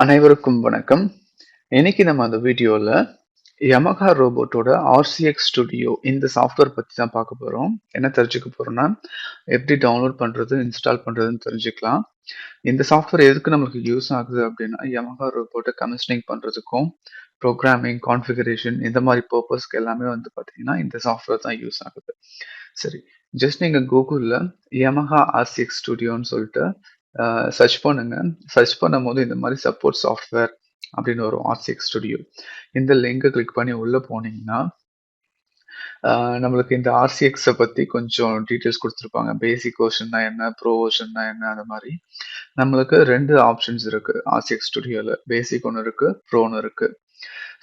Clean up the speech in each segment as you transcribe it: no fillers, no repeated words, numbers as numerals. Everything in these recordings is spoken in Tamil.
அனைவருக்கும் வணக்கம். இன்னைக்கு நம்ம அந்த வீடியோல Yamaha ரோபோட்டோட RCX ஸ்டுடியோ இந்த சாஃப்ட்வேர் பத்தி தான் பார்க்க போறோம். என்ன தெரிஞ்சுக்க போறோம்னா, எப்படி டவுன்லோட் பண்றது, இன்ஸ்டால் பண்றதுன்னு தெரிஞ்சுக்கலாம். இந்த சாஃப்ட்வேர் எதுக்கு நம்மளுக்கு யூஸ் ஆகுது அப்படின்னா, Yamaha ரோபோட்ட கமிஷனிங் பண்றதுக்கும், ப்ரோகிராமிங், கான்ஃபிகரேஷன் இந்த மாதிரி பர்ப்பஸ்க்கு எல்லாமே வந்து பார்த்தீங்கன்னா, இந்த சாஃப்ட்வேர் தான் யூஸ் ஆகுது. சரி, ஜஸ்ட் நீங்க கூகுள்ல Yamaha RCX ஸ்டுடியோன்னு சொல்லிட்டு சர்ச் பண்ணுங்க. சர்ச் பண்ணும்போது இந்த மாதிரி சப்போர்ட் சாஃப்ட்வேர் அப்படின்னு வரும் RCX ஸ்டுடியோ. இந்த லிங்கை கிளிக் பண்ணி உள்ள போனீங்கன்னா, நம்மளுக்கு இந்த RCXஐ பத்தி கொஞ்சம் டீட்டெயில்ஸ் கொடுத்துருப்பாங்க. பேசிக் வெர்ஷன்னா என்ன, ப்ரோ வெர்ஷன்னா என்ன, அந்த மாதிரி. நம்மளுக்கு 2 ஆப்ஷன்ஸ் இருக்கு RCX ஸ்டுடியோல. பேசிக் ஒண்ணு இருக்கு, ப்ரோன்னு இருக்கு.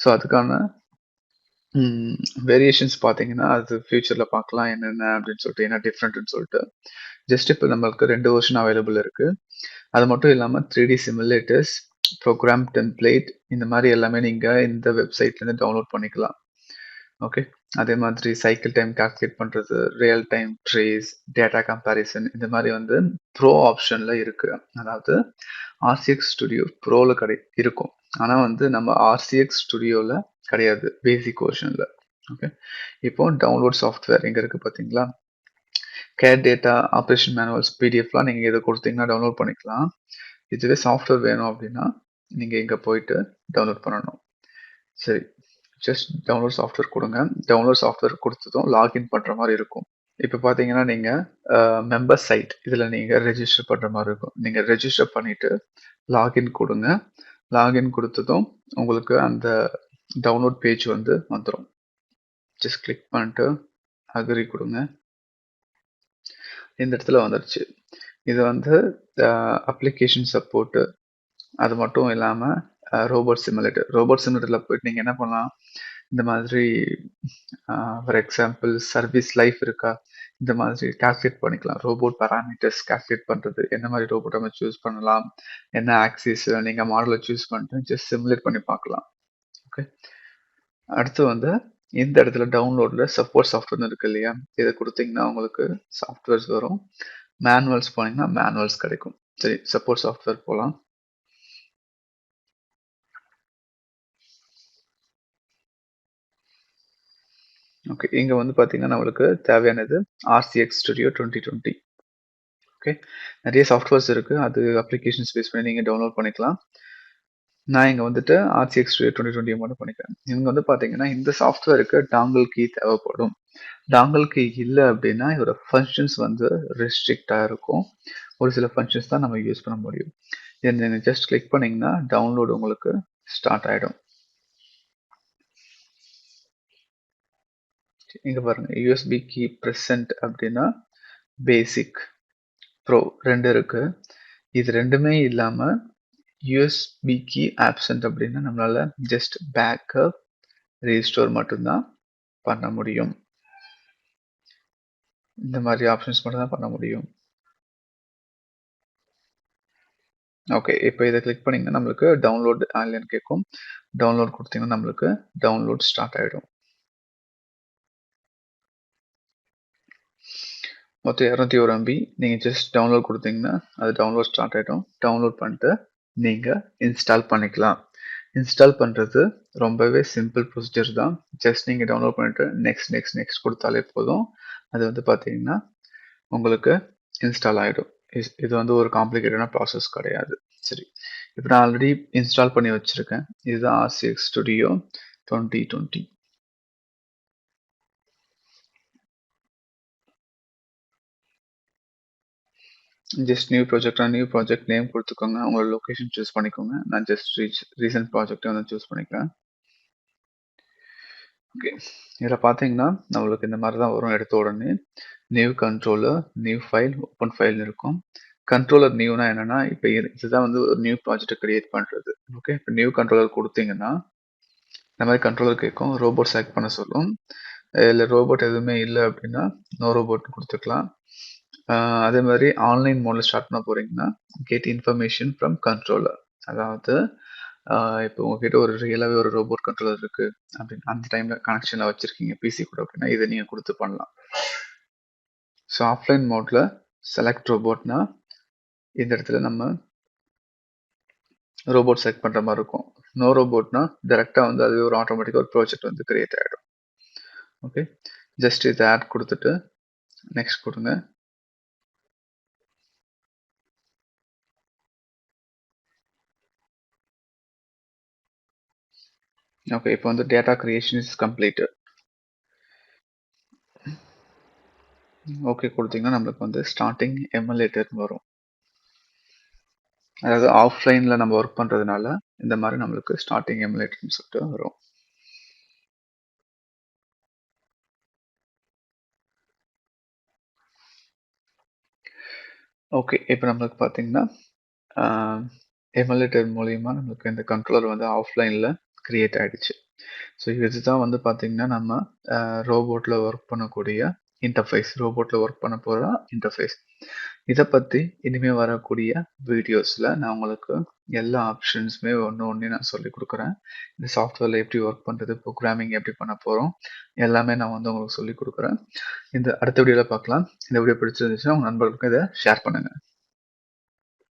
ஸோ அதுக்கான வேரியேஷன்ஸ் பார்த்தீங்கன்னா, அது ஃபியூச்சர்ல பார்க்கலாம் என்னென்ன அப்படின்னு சொல்லிட்டு, என்ன டிஃப்ரெண்ட்ன்னு சொல்லிட்டு. ஜஸ்ட் இப்போ நம்மளுக்கு 2 வெர்ஷன் அவைலபிள் இருக்கு. அது மட்டும் இல்லாம 3D சிமுலேட்டர்ஸ், ப்ரோகிராம் டெம்ப்ளேட் இந்த மாதிரி எல்லாமே நீங்க இந்த வெப்சைட்லேருந்து டவுன்லோட் பண்ணிக்கலாம். ஓகே. அதே மாதிரி சைக்கிள் டைம் கால்குலேட் பண்றது, real time trace, data comparison இந்த மாதிரி வந்து ப்ரோ ஆப்ஷன்ல இருக்கு. அதாவது RCX ஸ்டுடியோ ப்ரோல இருக்கும். ஆனா வந்து நம்ம RCX ஸ்டுடியோல கிடையாது, பேசிக் வெர்ஷன்ல. ஓகே. இப்போ டவுன்லோட் சாஃப்ட்வேர் எங்க இருக்கு பாத்தீங்களா? கேட் டேட்டா, ஆப்ரேஷன் மேனுவல்ஸ், பிடிஎஃப்லாம் நீங்க இதை கொடுத்தீங்கன்னா டவுன்லோட் பண்ணிக்கலாம். இதுவே சாஃப்ட்வேர் வேணும் அப்படின்னா நீங்க இங்க போயிட்டு டவுன்லோட் பண்ணணும். சரி, ஜஸ்ட் டவுன்லோட் சாஃப்ட்வேர் கொடுங்க. டவுன்லோட் சாஃப்ட்வேர் கொடுத்ததும் லாகின் பண்ற மாதிரி இருக்கும். இப்போ பார்த்தீங்கன்னா நீங்க மெம்பர் சைட் இதுல நீங்க ரெஜிஸ்டர் பண்ற மாதிரி இருக்கும். நீங்க ரெஜிஸ்டர் பண்ணிட்டு லாகின் கொடுங்க. லாகின் கொடுத்ததும் உங்களுக்கு அந்த டவுன்லோட் பேஜ் வந்து வந்துடும். ஜஸ்ட் கிளிக் பண்ணிட்டு அக்ரி கொடுங்க. இந்த இடத்துல வந்துருச்சு. இது வந்து அப்ளிகேஷன் சப்போர்ட்டு, அது மட்டும் இல்லாமல் ரோபோட் சிமுலேட்டர். ரோபோட் சிமுலேட்டரில் போயிட்டு நீங்கள் என்ன பண்ணலாம், இந்த மாதிரி ஃபார் எக்ஸாம்பிள் சர்வீஸ் லைஃப் இருக்கா, இந்த மாதிரி கால்குலேட் பண்ணிக்கலாம். ரோபோட் பேராமீட்டர்ஸ் கால்குலேட் பண்ணுறது, என்ன மாதிரி ரோபோட் நம்ம சூஸ் பண்ணலாம், என்ன ஆக்சிஸ் நீங்கள் மாடலை சூஸ் பண்ணிட்டு ஜஸ்ட் சிமுலேட் பண்ணி பார்க்கலாம். ஓகே. அடுத்து வந்து இந்த இடத்துல டவுன்லோட்ல சப்போர்ட் சாஃப்ட்வேர்னு இருக்கு இல்லையா, இதை கொடுத்தீங்கன்னா உங்களுக்கு சாஃப்ட்வேர்ஸ் வரும். மேனுவல்ஸ் போனீங்கன்னா மேனுவல்ஸ் கிடைக்கும். சரி, சப்போர்ட் சாஃப்ட்வேர் போகலாம். ஓகே, இங்க வந்து பாத்தீங்கன்னா நம்மளுக்கு தேவையானது RCX ஸ்டுடியோ 2020. ஓகே, நிறைய சாஃப்ட்வேர்ஸ் இருக்கு. அது அப்ளிகேஷன்ஸ் பேஸ் பண்ணி நீங்க டவுன்லோட் பண்ணிக்கலாம். நான் இங்க வந்துட்டு RCX ஸ்டுடியோ 2020 மட்டும் பண்ணிக்கிறேன். இங்க வந்து பாத்தீங்கன்னா இந்த சாஃப்ட்வேருக்கு டாங்கிள் கீ தேவைப்படும். டாங்கிள் கீ இல்லை அப்படின்னா இதோட ஃபங்க்ஷன்ஸ் வந்து ரெஸ்ட்ரிக்டா இருக்கும். ஒரு சில ஃபங்க்ஷன்ஸ் தான் நம்ம யூஸ் பண்ண முடியும். இதை நீங்க ஜஸ்ட் கிளிக் பண்ணீங்கன்னா டவுன்லோட் உங்களுக்கு ஸ்டார்ட் ஆயிடும். இங்க பாருங்க, யூஎஸ்பி கீ பிரசன்ட் அப்படின்னா பேசிக், ப்ரோ 2 இருக்கு. இது ரெண்டுமே இல்லாம யூஎஸ்பி கீ ஆப்சென்ட் அப்படின்னா நம்மளால ஜஸ்ட் பேக்கப், ரீஸ்டோர் மட்டும்தான் பண்ண முடியும். இந்த மாதிரி ஆப்ஷன்ஸ் மட்டும் தான் பண்ண முடியும். ஓகே, இப்போ இதை கிளிக் பண்ணீங்கன்னா நம்மளுக்கு டவுன்லோட் ஆன்லைன் கேட்கும். டவுன்லோட் கொடுத்தீங்கன்னா நம்மளுக்கு டவுன்லோட் ஸ்டார்ட் ஆயிடும். மொத்தம் 201 MB. நீங்கள் ஜஸ்ட் டவுன்லோட் கொடுத்தீங்கன்னா அது டவுன்லோட் ஸ்டார்ட் ஆகிடும். டவுன்லோட் பண்ணிட்டு நீங்கள் இன்ஸ்டால் பண்ணிக்கலாம். இன்ஸ்டால் பண்ணுறது ரொம்பவே சிம்பிள் ப்ரொசீஜர் தான். ஜஸ்ட் நீங்கள் டவுன்லோட் பண்ணிட்டு நெக்ஸ்ட் நெக்ஸ்ட் நெக்ஸ்ட் கொடுத்தாலே போதும். அது வந்து பார்த்தீங்கன்னா உங்களுக்கு இன்ஸ்டால் ஆகிடும். இது வந்து ஒரு காம்ப்ளிகேட்டடான ப்ராசஸ் கிடையாது. சரி, இப்போ நான் ஆல்ரெடி இன்ஸ்டால் பண்ணி வச்சுருக்கேன். இதுதான் RCX studio 2020. Just new project name கொடுத்துக்கோங்க. உங்களோட லொக்கேஷன் சூஸ் பண்ணிக்கோங்க. நான் ஜஸ்ட் ரீசெண்ட் ப்ராஜெக்டை வந்து சூஸ் பண்ணிக்கிறேன். ஓகே, இதில் பார்த்தீங்கன்னா நம்மளுக்கு இந்த மாதிரி தான் வரும். எடுத்த உடனே new controller, new file, open file இருக்கும். கண்ட்ரோலர் நியூனா என்னன்னா, இப்போ இதுதான் வந்து ஒரு நியூ ப்ராஜெக்டை கிரியேட் பண்ணுறது. ஓகே, இப்போ நியூ கண்ட்ரோலர் கொடுத்தீங்கன்னா இந்த மாதிரி கண்ட்ரோலர் கேட்கும். ரோபோட் செலக்ட் பண்ண சொல்லும். இல்லை ரோபோட் எதுவுமே இல்லை அப்படின்னா நோ ரோபோட் கொடுத்துக்கலாம். அதே மாதிரி ஆன்லைன் மோடில் ஸ்டார்ட் பண்ண போறீங்கன்னா கெட் இன்ஃபர்மேஷன் ஃப்ரம் கண்ட்ரோலர். அதாவது இப்போ உங்ககிட்ட ஒரு ரியலாகவே ஒரு ரோபோட் கண்ட்ரோலர் இருக்கு அப்படின்னு அந்த டைம்ல கனெக்ஷனில் வச்சிருக்கீங்க பிசி கூட அப்படின்னா இதை நீங்கள் கொடுத்து பண்ணலாம். ஸோ ஆஃப்லைன் மோட்ல செலக்ட் ரோபோட்னா இந்த இடத்துல நம்ம ரோபோட் செலக்ட் பண்ற மாரி இருக்கும். நோ ரோபோட்னா டைரக்ட்டா வந்து அதுவே ஒரு ஆட்டோமேட்டிக்கா ஒரு ப்ராஜெக்ட் வந்து கிரியேட் ஆயிடும். ஓகே. ஜஸ்ட் இத ஆட் குடுத்துட்டு நெக்ஸ்ட் குடுங்க. ஓகே. இப்போ வந்து data creation is completed. Okay குடுத்தீங்கன்னா நம்மளுக்கு வந்து ஸ்டார்ட்டிங் எமுலேட்டர்ன்னு வரும். அதாவது ஆஃப்லைன்ல நம்ம ஒர்க் பண்றதுனால இந்த மாரி நம்மளுக்கு ஸ்டார்ட்டிங் எமுலேட்டர்ன்னு சொல்லிட்டு வரும். ஓகே. இப்ப நம்மளுக்கு பார்த்தீங்கன்னா, ஆ எமுலேட்டர் மூலியமா நம்மளுக்கு இந்த கண்ட்ரோலர் வந்து ஆஃப்லைன்ல கிரியேட் ஆயிடுச்சு. ஸோ இதுதான் வந்து பார்த்தீங்கன்னா, நம்ம ரோபோட்ல ஒர்க் பண்ணக்கூடிய இன்டர்ஃபேஸ். ரோபோட்ல ஒர்க் பண்ண போற இன்டர்ஃபேஸ். இத பத்தி இனிமே வரக்கூடிய வீடியோஸ்ல நான் உங்களுக்கு எல்லா ஆப்ஷன்ஸுமே ஒண்ணு ஒண்ணு நான் சொல்லிக் குடுக்குறேன். இந்த சாஃப்ட்வேர்ல எப்படி ஒர்க் பண்றது, புரோகிராமிங் எப்படி பண்ண போறோம், எல்லாமே நான் வந்து உங்களுக்கு சொல்லிக் குடுக்குறேன். இந்த அடுத்த வீடியோல பார்க்கலாம். இந்த வீடியோ பிடிச்சிருந்துச்சுன்னா உங்க நண்பர்களுக்கும் இத ஷேர் பண்ணுங்க.